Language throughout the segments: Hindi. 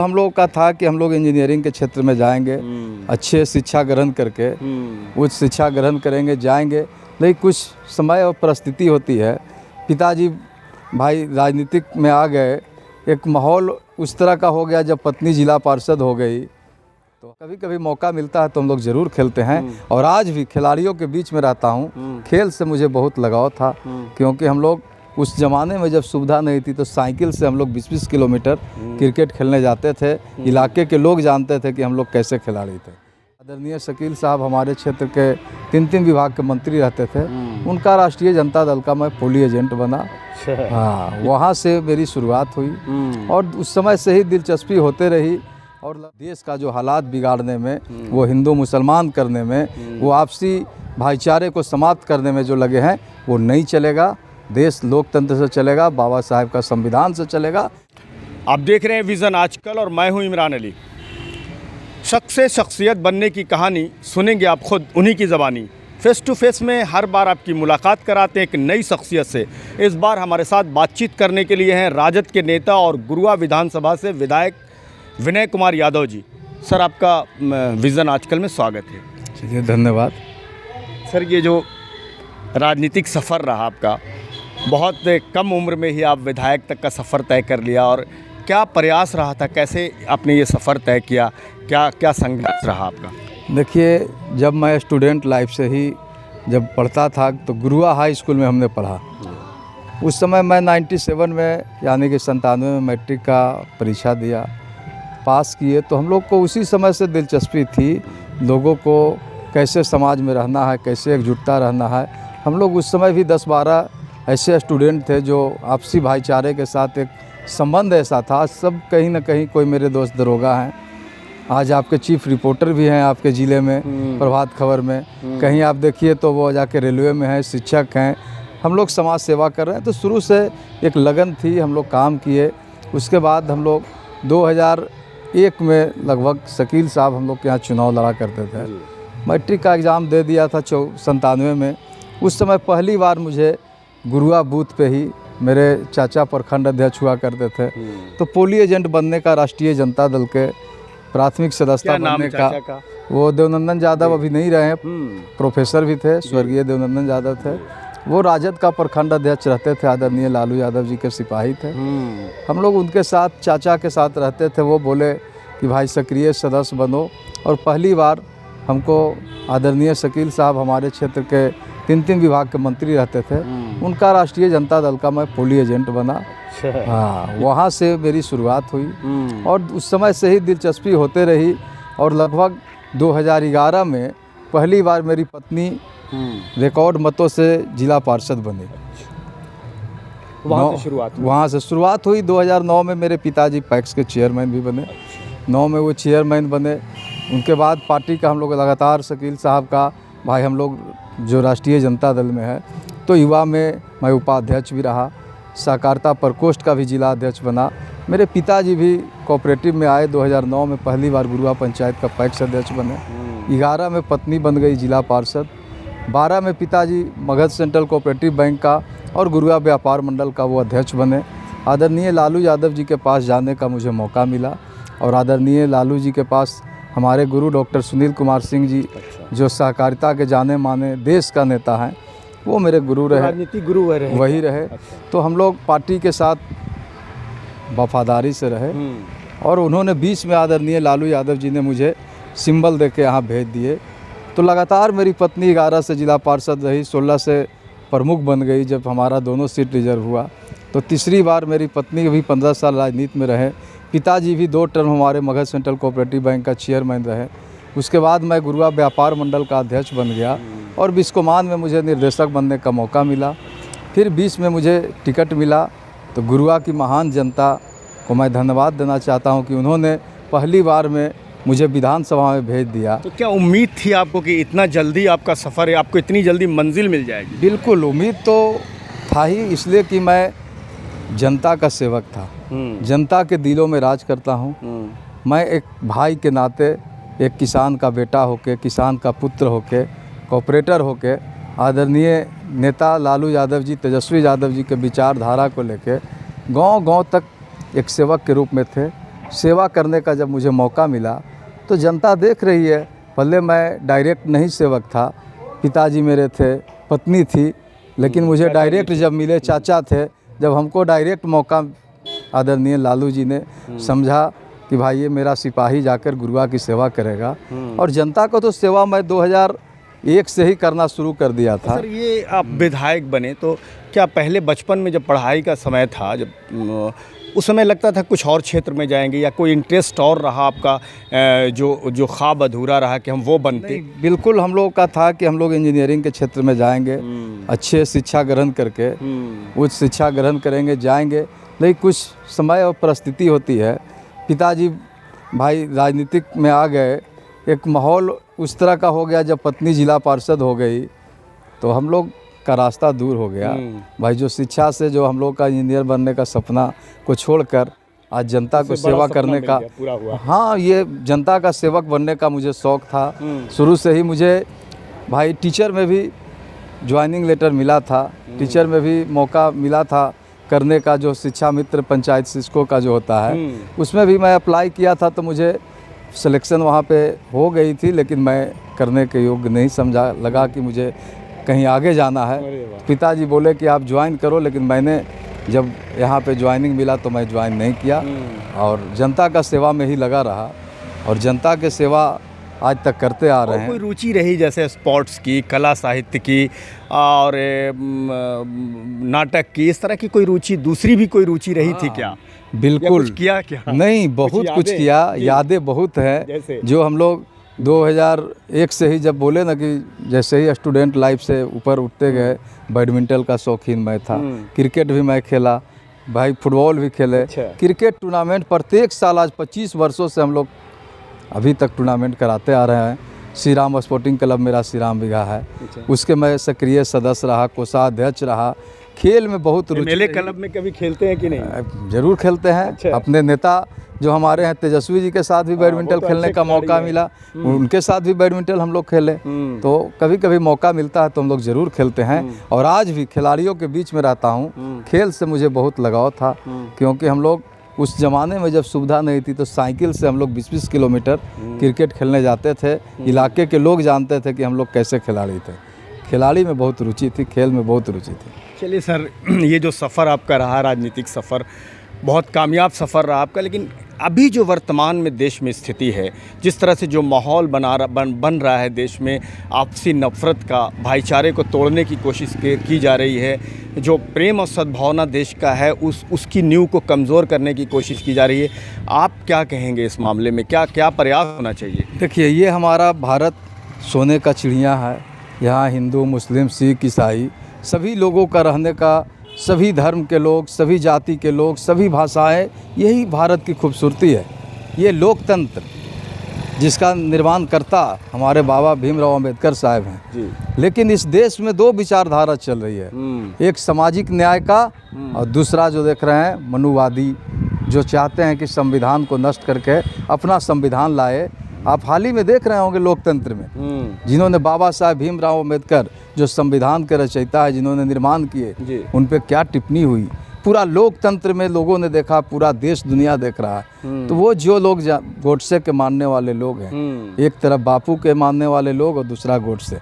हम लोगों का था कि हम लोग इंजीनियरिंग के क्षेत्र में जाएंगे, अच्छे शिक्षा ग्रहण करके उच्च शिक्षा ग्रहण करेंगे, जाएंगे। लेकिन कुछ समय और परिस्थिति होती है, पिताजी भाई राजनीतिक में आ गए, एक माहौल उस तरह का हो गया। जब पत्नी जिला पार्षद हो गई तो कभी कभी मौका मिलता है तो हम लोग ज़रूर खेलते हैं। और आज भी खिलाड़ियों के बीच में रहता हूँ। खेल से मुझे बहुत लगाव था, क्योंकि हम लोग उस ज़माने में जब सुविधा नहीं थी तो साइकिल से हम लोग 20-20 किलोमीटर क्रिकेट खेलने जाते थे। इलाके के लोग जानते थे कि हम लोग कैसे खिलाड़ी थे। आदरणीय शकील साहब हमारे क्षेत्र के 3 विभाग के मंत्री रहते थे। उनका राष्ट्रीय जनता दल का मैं पोली एजेंट बना। हाँ, वहाँ से मेरी शुरुआत हुई और उस समय से ही दिलचस्पी होते रही। और देश का जो हालात बिगाड़ने में, वो हिंदू मुसलमान करने में, वो आपसी भाईचारे को समाप्त करने में जो लगे हैं, वो नहीं चलेगा। देश लोकतंत्र से चलेगा, बाबा साहेब का संविधान से चलेगा। आप देख रहे हैं विज़न आजकल और मैं हूं इमरान अली। शख्स से शख्सियत बनने की कहानी सुनेंगे आप खुद उन्हीं की ज़बानी। फेस टू फेस में हर बार आपकी मुलाकात कराते हैं एक नई शख्सियत से। इस बार हमारे साथ बातचीत करने के लिए हैं राजद के नेता और गुरुआ विधानसभा से विधायक विनय कुमार यादव जी। सर, आपका विज़न आजकल में स्वागत है। चलिए, धन्यवाद। सर, ये जो राजनीतिक सफ़र रहा आपका, बहुत कम उम्र में ही आप विधायक तक का सफ़र तय कर लिया, और क्या प्रयास रहा था, कैसे आपने ये सफ़र तय किया, क्या संघर्ष रहा आपका? देखिए, जब मैं स्टूडेंट लाइफ से ही जब पढ़ता था तो गुरुआ हाई स्कूल में हमने पढ़ा। उस समय मैं 97 में यानी कि 97 में मैट्रिक का परीक्षा दिया, पास किए। तो हम लोग को उसी समय से दिलचस्पी थी, लोगों को कैसे समाज में रहना है, कैसे एकजुटता रहना है। हम लोग उस समय भी 10-12 ऐसे स्टूडेंट थे जो आपसी भाईचारे के साथ एक संबंध ऐसा था। सब कहीं ना कहीं, कोई मेरे दोस्त दरोगा हैं, आज आपके चीफ रिपोर्टर भी हैं आपके ज़िले में, प्रभात खबर में। कहीं आप देखिए तो वो जाके रेलवे में हैं, शिक्षक हैं। हम लोग समाज सेवा कर रहे हैं। तो शुरू से एक लगन थी, हम लोग काम किए। उसके बाद हम लोग 2001 में लगभग शकील साहब हम लोग के यहाँ चुनाव लड़ा करते थे। मैट्रिक का एग्ज़ाम दे दिया था 97 में। उस समय पहली बार मुझे गुरुआ बूथ पे ही, मेरे चाचा प्रखंड अध्यक्ष हुआ करते थे, तो पोली एजेंट बनने का, राष्ट्रीय जनता दल के प्राथमिक सदस्य बनने का, वो देवनंदन यादव अभी नहीं रहे हैं, प्रोफेसर भी थे, स्वर्गीय देवनंदन यादव थे। वो राजद का प्रखंड अध्यक्ष रहते थे, आदरणीय लालू यादव जी के सिपाही थे। हम लोग उनके साथ, चाचा के साथ रहते थे। वो बोले कि भाई सक्रिय सदस्य बनो, और पहली बार हमको आदरणीय शकील साहब हमारे क्षेत्र के 3 विभाग के मंत्री रहते थे, उनका राष्ट्रीय जनता दल का मैं पोली एजेंट बना। हाँ, वहाँ से मेरी शुरुआत हुई और उस समय से ही दिलचस्पी होते रही। और लगभग 2011 में पहली बार मेरी पत्नी रिकॉर्ड मतों से जिला पार्षद बने। वहाँ से शुरुआत हुई। 2009 में मेरे पिताजी पैक्स के चेयरमैन भी बने। 9 में वो चेयरमैन बने। उनके बाद पार्टी का हम लोग लगातार, शकील साहब का भाई, हम लोग जो राष्ट्रीय जनता दल में है, तो युवा में मैं उपाध्यक्ष भी रहा, सहकारिता प्रकोष्ठ का भी जिला अध्यक्ष बना। मेरे पिताजी भी कोऑपरेटिव में आए। 2009 में पहली बार गुरुआ पंचायत का पैक्स अध्यक्ष बने। 11 में पत्नी बन गई जिला पार्षद। 12 में पिताजी मगध सेंट्रल कोऑपरेटिव बैंक का और गुरुआ व्यापार मंडल का वो अध्यक्ष बने। आदरणीय लालू यादव जी के पास जाने का मुझे मौका मिला, और आदरणीय लालू जी के पास हमारे गुरु डॉक्टर सुनील कुमार सिंह जी, जो सहकारिता के जाने माने देश का नेता हैं, वो मेरे गुरु रहे, राजनीतिक गुरु वही रहे। तो हम लोग पार्टी के साथ वफादारी से रहे। और उन्होंने 20 में आदरणीय लालू यादव जी ने मुझे सिंबल दे के यहाँ भेज दिए। तो लगातार मेरी पत्नी 11 से जिला पार्षद रही, 16 से प्रमुख बन गई। जब हमारा दोनों सीट रिजर्व हुआ तो तीसरी बार मेरी पत्नी भी 15 साल राजनीति में रहे। पिताजी भी 2 टर्म हमारे मगध सेंट्रल कोऑपरेटिव बैंक का चेयरमैन रहे। उसके बाद मैं गुरुआ व्यापार मंडल का अध्यक्ष बन गया, और बिस्कोमान में मुझे निर्देशक बनने का मौका मिला। फिर 20 में मुझे टिकट मिला। तो गुरुआ की महान जनता को मैं धन्यवाद देना चाहता हूं कि उन्होंने पहली बार में मुझे विधानसभा में भेज दिया। तो क्या उम्मीद थी आपको कि इतना जल्दी आपका सफ़र है, आपको इतनी जल्दी मंजिल मिल जाएगी? बिल्कुल, उम्मीद तो था ही, इसलिए कि मैं जनता का सेवक था, जनता के दिलों में राज करता हूँ। मैं एक भाई के नाते, एक किसान का बेटा होके, किसान का पुत्र होके, कोऑपरेटर होके, आदरणीय नेता लालू यादव जी, तेजस्वी यादव जी के विचारधारा को लेके गांव-गांव तक एक सेवक के रूप में थे। सेवा करने का जब मुझे मौका मिला तो जनता देख रही है। पहले मैं डायरेक्ट नहीं सेवक था, पिताजी मेरे थे, पत्नी थी, लेकिन मुझे डायरेक्ट जब मिले चाचा थे, जब हमको डायरेक्ट मौका आदरणीय लालू जी ने समझा कि भाई ये मेरा सिपाही जाकर गुरुआ की सेवा करेगा। और जनता को तो सेवा मैं 2001 से ही करना शुरू कर दिया था। सर, ये आप विधायक बने तो क्या पहले बचपन में जब पढ़ाई का समय था, जब उस समय लगता था कुछ और क्षेत्र में जाएंगे, या कोई इंटरेस्ट और रहा आपका जो ख्वाब अधूरा रहा कि हम वो बनते? बिल्कुल हम लोगों का था कि हम लोग इंजीनियरिंग के क्षेत्र में जाएंगे, अच्छे शिक्षा ग्रहण करके उच्च शिक्षा ग्रहण करेंगे, जाएंगे। लेकिन कुछ समय और परिस्थिति होती है, पिताजी भाई राजनीतिक में आ गए, एक माहौल उस तरह का हो गया, जब पत्नी जिला पार्षद हो गई तो हम लोग का रास्ता दूर हो गया। भाई जो शिक्षा से जो हम लोग का इंजीनियर बनने का सपना को छोड़कर आज जनता को सेवा करने का पूरा हुआ। हाँ, ये जनता का सेवक बनने का मुझे शौक़ था। शुरू से ही मुझे भाई टीचर में भी ज्वाइनिंग लेटर मिला था, टीचर में भी मौका मिला था करने का, जो शिक्षा मित्र पंचायत शिक्षकों का जो होता है उसमें भी मैं अप्लाई किया था, तो मुझे सिलेक्शन वहाँ पे हो गई थी, लेकिन मैं करने के योग्य नहीं समझा। लगा कि मुझे कहीं आगे जाना है। पिताजी बोले कि आप ज्वाइन करो, लेकिन मैंने जब यहाँ पे ज्वाइनिंग मिला तो मैं ज्वाइन नहीं किया और जनता का सेवा में ही लगा रहा और जनता के सेवा आज तक करते आ रहे हैं। कोई रुचि रही जैसे स्पोर्ट्स की, कला साहित्य की और नाटक की, इस तरह की कोई रुचि, दूसरी भी कोई रुचि रही थी क्या? बिल्कुल कुछ किया क्या? नहीं, बहुत कुछ किया, यादें बहुत है। जो हम लोग 2001 से ही जब बोले ना कि जैसे ही स्टूडेंट लाइफ से ऊपर उठते गए, बैडमिंटन का शौकीन मैं था, क्रिकेट भी मैं खेला, भाई फुटबॉल भी खेले। क्रिकेट टूर्नामेंट प्रत्येक साल, आज 25 वर्षों से हम लोग अभी तक टूर्नामेंट कराते आ रहे हैं। श्री राम स्पोर्टिंग क्लब मेरा श्री राम बिघा है, उसके मैं सक्रिय सदस्य रहा, कोषाध्यक्ष रहा। खेल में बहुत रुचि। मेले क्लब में कभी खेलते हैं कि नहीं? जरूर खेलते हैं। अपने नेता जो हमारे हैं तेजस्वी जी के साथ भी बैडमिंटन खेलने का मौका मिला, उनके साथ भी बैडमिंटन हम लोग खेले। तो कभी कभी मौका मिलता है तो हम लोग ज़रूर खेलते हैं। और आज भी खिलाड़ियों के बीच में रहता हूँ। खेल से मुझे बहुत लगाव था, क्योंकि हम लोग उस ज़माने में जब सुविधा नहीं थी तो साइकिल से हम लोग 20-20 किलोमीटर क्रिकेट खेलने जाते थे। इलाके के लोग जानते थे कि हम लोग कैसे खिलाड़ी थे। खिलाड़ी में बहुत रुचि थी, खेल में बहुत रुचि थी। चलिए सर, ये जो सफ़र आपका रहा, राजनीतिक सफ़र, बहुत कामयाब सफ़र रहा आपका, लेकिन अभी जो वर्तमान में देश में स्थिति है, जिस तरह से जो माहौल बन रहा है देश में, आपसी नफ़रत का, भाईचारे को तोड़ने की कोशिश की जा रही है, जो प्रेम और सद्भावना देश का है उसकी नींव को कमज़ोर करने की कोशिश की जा रही है। आप क्या कहेंगे इस मामले में? क्या प्रयास होना चाहिए? देखिए, ये हमारा भारत सोने का चिड़िया है। यहाँ हिंदू, मुस्लिम, सिख, ईसाई सभी लोगों का रहने का, सभी धर्म के लोग, सभी जाति के लोग, सभी भाषाएं, यही भारत की खूबसूरती है। ये लोकतंत्र जिसका निर्माण करता हमारे बाबा भीमराव अंबेडकर साहब हैं जी। लेकिन इस देश में दो विचारधारा चल रही है, एक सामाजिक न्याय का और दूसरा जो देख रहे हैं मनुवादी, जो चाहते हैं कि संविधान को नष्ट करके अपना संविधान लाए। आप हाल ही में देख रहे होंगे लोकतंत्र में जिन्होंने बाबा साहब भीमराव अंबेडकर जो संविधान के रचयिता है, जिन्होंने निर्माण किए, उन पे क्या टिप्पणी हुई। पूरा लोकतंत्र में लोगों ने देखा, पूरा देश दुनिया देख रहा है। तो वो जो लोग गोडसे के मानने वाले लोग हैं, एक तरफ बापू के मानने वाले लोग और दूसरा गोडसे।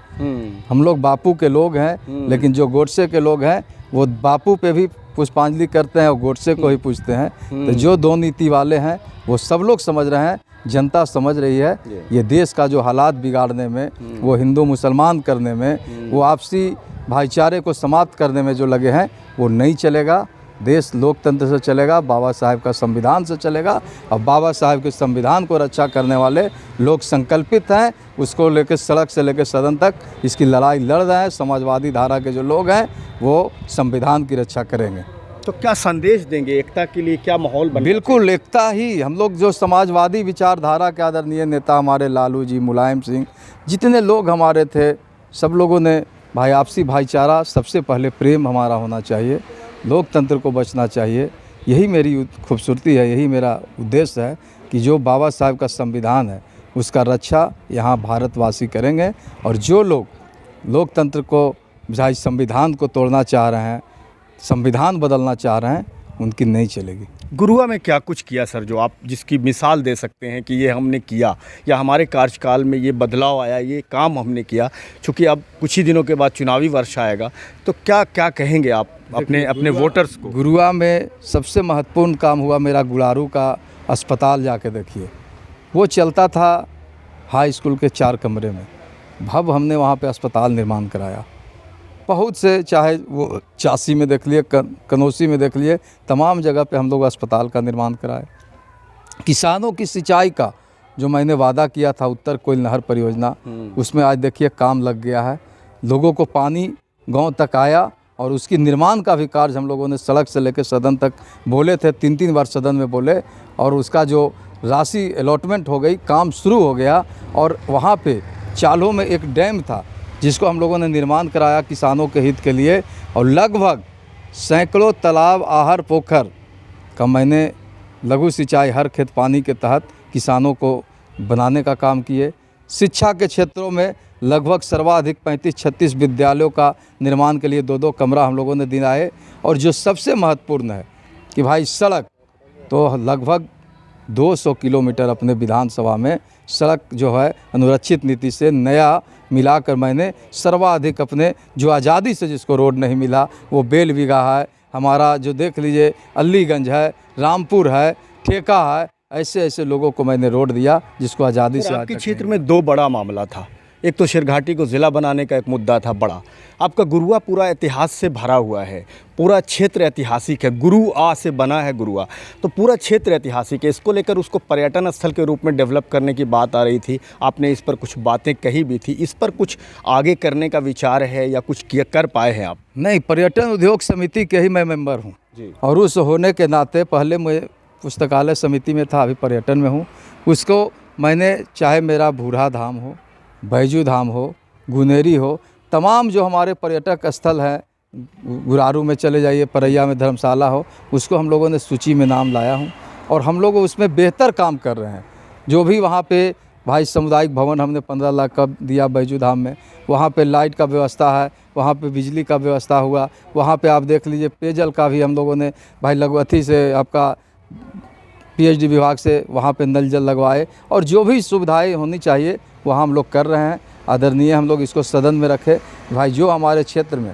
हम लोग बापू के लोग हैं, लेकिन जो गोडसे के लोग हैं वो बापू पे भी पुष्पांजलि करते हैं और गोडसे को ही पूछते हैं। तो जो दो नीति वाले हैं वो सब लोग समझ रहे हैं, जनता समझ रही है। ये देश का जो हालात बिगाड़ने में, वो हिंदू मुसलमान करने में, वो आपसी भाईचारे को समाप्त करने में जो लगे हैं, वो नहीं चलेगा। देश लोकतंत्र से चलेगा, बाबा साहब का संविधान से चलेगा। और बाबा साहब के संविधान को रक्षा करने वाले लोग संकल्पित हैं, उसको लेकर सड़क से लेकर सदन तक इसकी लड़ाई लड़ रहे हैं। समाजवादी धारा के जो लोग हैं वो संविधान की रक्षा करेंगे। तो क्या संदेश देंगे एकता के लिए? क्या माहौल बने? बिल्कुल एकता ही। हम लोग जो समाजवादी विचारधारा के आदरणीय नेता हमारे लालू जी, मुलायम सिंह, जितने लोग हमारे थे, सब लोगों ने भाई आपसी भाईचारा, सबसे पहले प्रेम हमारा होना चाहिए, लोकतंत्र को बचना चाहिए। यही मेरी खूबसूरती है, यही मेरा उद्देश्य है कि जो बाबा साहब का संविधान है उसका रक्षा यहाँ भारतवासी करेंगे। और जो लोग लोकतंत्र को, संविधान को तोड़ना चाह रहे हैं, संविधान बदलना चाह रहे हैं, उनकी नहीं चलेगी। गुरुआ में क्या कुछ किया सर, जो आप जिसकी मिसाल दे सकते हैं कि ये हमने किया, या हमारे कार्यकाल में ये बदलाव आया, ये काम हमने किया? चूँकि अब कुछ ही दिनों के बाद चुनावी वर्ष आएगा, तो क्या क्या कहेंगे आप अपने वोटर्स को? गुरुआ में सबसे महत्वपूर्ण काम हुआ मेरा गुड़ारू का अस्पताल। जाके देखिए, वो चलता था हाई स्कूल के 4 कमरे में। भव हमने वहाँ पे अस्पताल निर्माण कराया। बहुत से, चाहे वो चासी में देख लिए, कनौसी में देख लिए, तमाम जगह पे हम लोग अस्पताल का निर्माण कराए। किसानों की सिंचाई का जो मैंने वादा किया था, उत्तर कोयल नहर परियोजना, उसमें आज देखिए काम लग गया है। लोगों को पानी गांव तक आया, और उसकी निर्माण का भी कार्य हम लोगों ने सड़क से लेकर सदन तक बोले थे, 3-3 बार सदन में बोले, और उसका जो राशि अलॉटमेंट हो गई, काम शुरू हो गया। और वहाँ पे चालों में एक डैम था जिसको हम लोगों ने निर्माण कराया किसानों के हित के लिए, और लगभग सैकड़ों तालाब, आहर, पोखर का मैंने लघु सिंचाई हर खेत पानी के तहत किसानों को बनाने का काम किए। शिक्षा के क्षेत्रों में लगभग सर्वाधिक 35-36 विद्यालयों का निर्माण के लिए 2-2 कमरा हम लोगों ने दिलाए। और जो सबसे महत्वपूर्ण है कि भाई सड़क, तो लगभग 200 किलोमीटर अपने विधानसभा में सड़क जो है अनुरक्षित नीति से नया मिलाकर मैंने सर्वाधिक अपने, जो आज़ादी से जिसको रोड नहीं मिला, वो बेलवीघा है हमारा, जो देख लीजिए अलीगंज है, रामपुर है, ठेका है, ऐसे ऐसे लोगों को मैंने रोड दिया जिसको आज़ादी से। आपके क्षेत्र में 2 बड़ा मामला था। एक तो शेरघाटी को ज़िला बनाने का एक मुद्दा था बड़ा। आपका गुरुआ पूरा इतिहास से भरा हुआ है, पूरा क्षेत्र ऐतिहासिक है। गुरुआ से बना है गुरुआ, तो पूरा क्षेत्र ऐतिहासिक है। इसको लेकर उसको पर्यटन स्थल के रूप में डेवलप करने की बात आ रही थी। आपने इस पर कुछ बातें कही भी थी। इस पर कुछ आगे करने का विचार है या कुछ किया कर पाए हैं आप? नहीं, पर्यटन उद्योग समिति के ही मैं मेंबर हूँ जी। और उस होने के नाते, पहले मैं पुस्तकालय समिति में था, अभी पर्यटन में हूँ। उसको मैंने, चाहे मेरा बूढ़ा धाम हो, बैजू धाम हो, गुनेरी हो, तमाम जो हमारे पर्यटक स्थल हैं, गुरारू में चले जाइए, परैया में धर्मशाला हो, उसको हम लोगों ने सूची में नाम लाया हूँ। और हम लोग उसमें बेहतर काम कर रहे हैं। जो भी वहाँ पे भाई सामुदायिक भवन हमने 15 लाख का दिया बैजू धाम में, वहाँ पे लाइट का व्यवस्था है, वहाँ पे बिजली का व्यवस्था हुआ, वहाँ पे आप देख लीजिए पेयजल का भी हम लोगों ने भाई लघुअथी से, आपका पीएचडी विभाग से वहाँ पे नल जल लगवाए। और जो भी सुविधाएं होनी चाहिए वहाँ हम लोग कर रहे हैं। आदरणीय हम लोग इसको सदन में रखे। भाई जो हमारे क्षेत्र में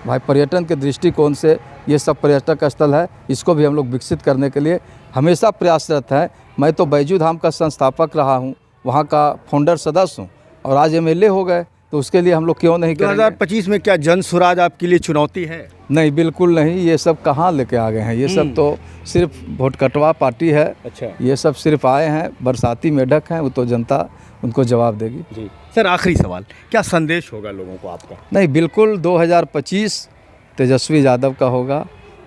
भाई पर्यटन के दृष्टिकोण से ये सब पर्यटक स्थल है, इसको भी हम लोग विकसित करने के लिए हमेशा प्रयासरत हैं। मैं तो बैजू धाम का संस्थापक रहा हूँ, वहाँ का फाउंडर सदस्य हूँ, और आज एमएलए हो गए, तो उसके लिए हम लोग क्यों नहीं करेंगे? 2025 में क्या जन स्वराज आपके लिए चुनौती है? नहीं, बिल्कुल नहीं। ये सब कहाँ लेके आ गए हैं? ये सब तो सिर्फ वोट कटवा पार्टी है। अच्छा, ये सब सिर्फ आए हैं, बरसाती मेढक हैं, वो तो जनता उनको जवाब देगी। जी सर, आखिरी सवाल, क्या संदेश होगा लोगों को आपका? नहीं, बिल्कुल 2025 तेजस्वी यादव का होगा।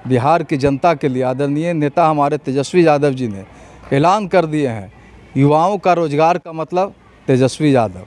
बिहार की जनता के लिए आदरणीय नेता हमारे तेजस्वी यादव जी ने ऐलान कर दिए हैं, युवाओं का रोजगार का मतलब तेजस्वी यादव।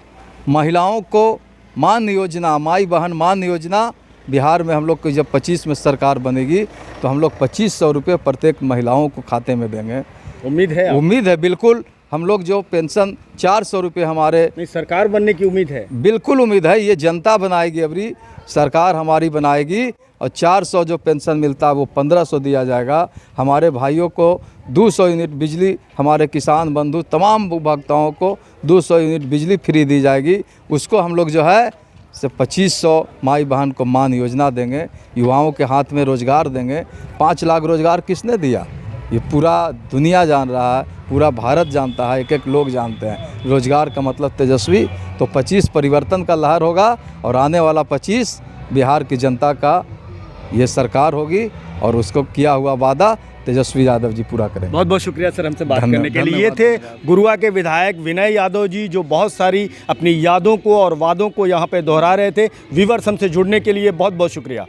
महिलाओं को मान योजना, माई बहन मान योजना, बिहार में हम लोग को जब 25 में सरकार बनेगी तो हम लोग 2500 रुपये प्रत्येक महिलाओं को खाते में देंगे। उम्मीद है? उम्मीद है, बिल्कुल। हम लोग जो पेंशन 400 रुपये हमारे, नहीं, सरकार बनने की उम्मीद है? बिल्कुल उम्मीद है। ये जनता बनाएगी, अबरी सरकार हमारी बनाएगी, और 400 जो पेंशन मिलता है वो 1500 दिया जाएगा। हमारे भाइयों को 200 यूनिट बिजली, हमारे किसान बंधु तमाम उपभोक्ताओं को 200 यूनिट बिजली फ्री दी जाएगी। उसको हम लोग जो है से 2500 माई बहन को मान योजना देंगे। युवाओं के हाथ में रोज़गार देंगे। 5 लाख रोज़गार किसने दिया? ये पूरा दुनिया जान रहा है, पूरा भारत जानता है, एक एक लोग जानते हैं रोज़गार का मतलब तेजस्वी। तो 25 परिवर्तन का लहर होगा, और आने वाला 25 बिहार की जनता का ये सरकार होगी, और उसको किया हुआ वादा तेजस्वी यादव जी पूरा करें। बहुत बहुत शुक्रिया सर हमसे बात करने के लिए। ये थे गुरुआ के विधायक विनय यादव जी, जो बहुत सारी अपनी यादों को और वादों को यहाँ पे दोहरा रहे थे। व्यूअर्स हमसे जुड़ने के लिए बहुत बहुत शुक्रिया।